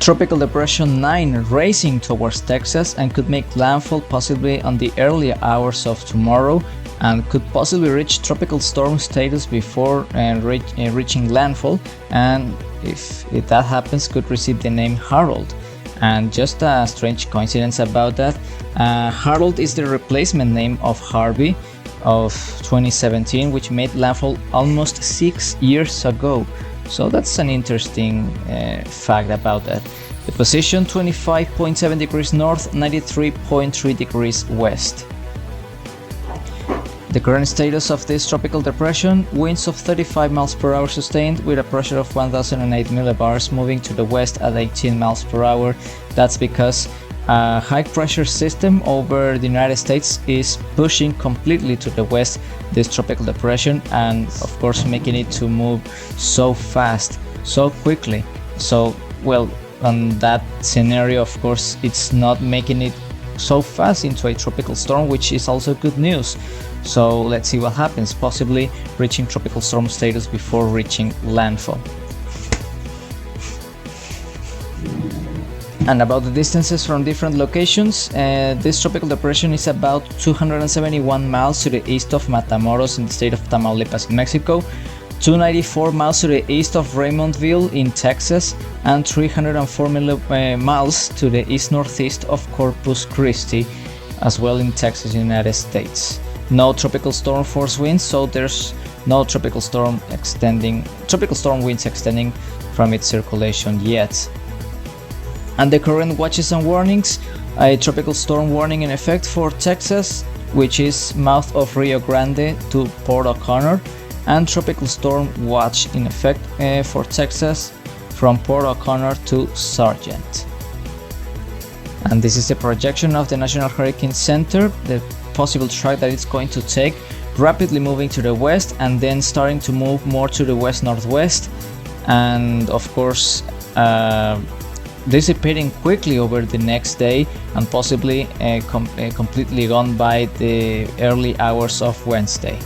Tropical Depression 9 racing towards Texas and could make landfall possibly on the early hours of tomorrow, and could possibly reach tropical storm status before reaching landfall, and if that happens could receive the name Harold. And just a strange coincidence about that, Harold is the replacement name of Harvey of 2017, which made landfall almost 6 years ago. So that's an interesting fact about that. The position 25.7 degrees north, 93.3 degrees west. The current status of this tropical depression: winds of 35 miles per hour sustained with a pressure of 1008 millibars, moving to the west at 18 miles per hour. That's because a high pressure system over the United States is pushing completely to the west this tropical depression, and of course making it to move so fast, so quickly. So, well, on that scenario, of course, it's not making it so fast into a tropical storm, which is also good news. So let's see what happens, possibly reaching tropical storm status before reaching landfall. And about the distances from different locations, this tropical depression is about 271 miles to the east of Matamoros in the state of Tamaulipas in Mexico, 294 miles to the east of Raymondville in Texas, and 304 miles to the east-northeast of Corpus Christi, as well in Texas, United States. No tropical storm force winds, so there's no tropical storm winds extending from its circulation yet. And the current watches and warnings: a tropical storm warning in effect for Texas, which is mouth of Rio Grande to Port O'Connor, and tropical storm watch in effect for Texas from Port O'Connor to Sargent. And this is the projection of the National Hurricane Center, the possible track that it's going to take, rapidly moving to the west and then starting to move more to the west-northwest, and of course dissipating quickly over the next day, and possibly completely gone by the early hours of Wednesday.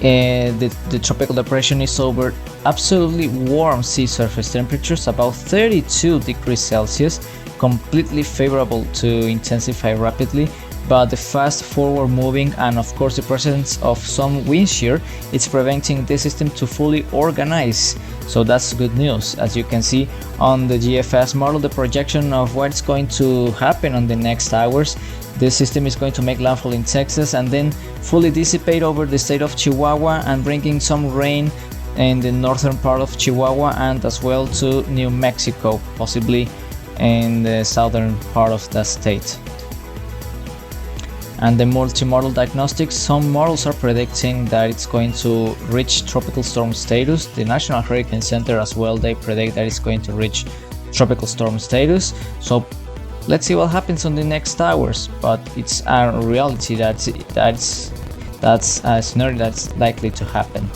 The tropical depression is over absolutely warm sea surface temperatures, about 32 degrees Celsius, completely favorable to intensify rapidly, but the fast forward moving and of course the presence of some wind shear is preventing the system to fully organize. So that's good news. As you can see on the GFS model, the projection of what's going to happen on the next hours: this system is going to make landfall in Texas and then fully dissipate over the state of Chihuahua and bringing some rain in the northern part of Chihuahua and as well to New Mexico, possibly in the southern part of the state. And the multi-model diagnostics: some models are predicting that it's going to reach tropical storm status. The National Hurricane Center as well, they predict that it's going to reach tropical storm status. So let's see what happens on the next hours, but it's a reality that's a scenario that's likely to happen.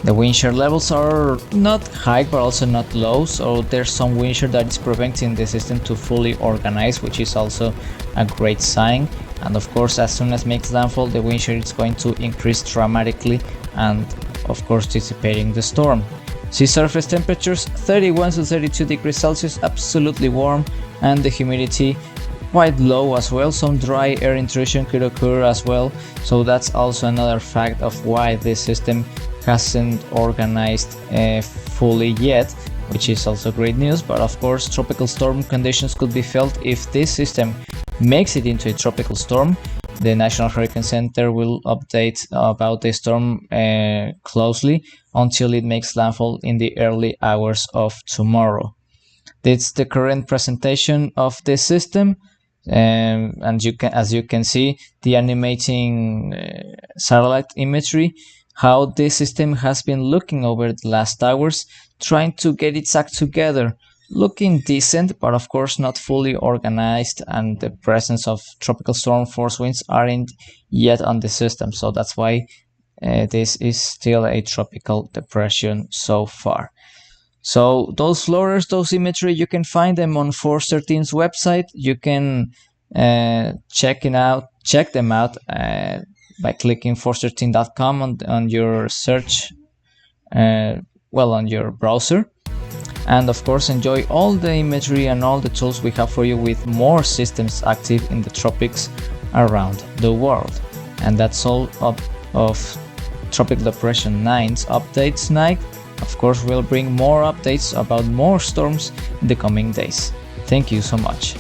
The wind shear levels are not high but also not low, so there's some wind shear that is preventing the system to fully organize, which is also a great sign. And of course, as soon as it makes landfall, the wind shear is going to increase dramatically and of course dissipating the storm. Sea surface temperatures 31 to 32 degrees Celsius, absolutely warm, and the humidity quite low as well. Some dry air intrusion could occur as well, so that's also another fact of why this system hasn't organized fully yet, which is also great news. But of course, tropical storm conditions could be felt if this system makes it into a tropical storm. The National Hurricane Center will update about the storm closely until it makes landfall in the early hours of tomorrow. That's the current presentation of this system, and as you can see, the animating satellite imagery, how this system has been looking over the last hours, trying to get its act together, looking decent, but of course not fully organized, and the presence of tropical storm force winds aren't yet on the system. So that's why this is still a tropical depression so far. So those floaters, those imagery, you can find them on Force 13's website. You can check them out by clicking force13.com on your search, on your browser. and of course enjoy all the imagery and all the tools we have for you with more systems active in the tropics around the world. And that's all of Tropical Depression 9's updates tonight. Of course, we'll bring more updates about more storms in the coming days. Thank you so much.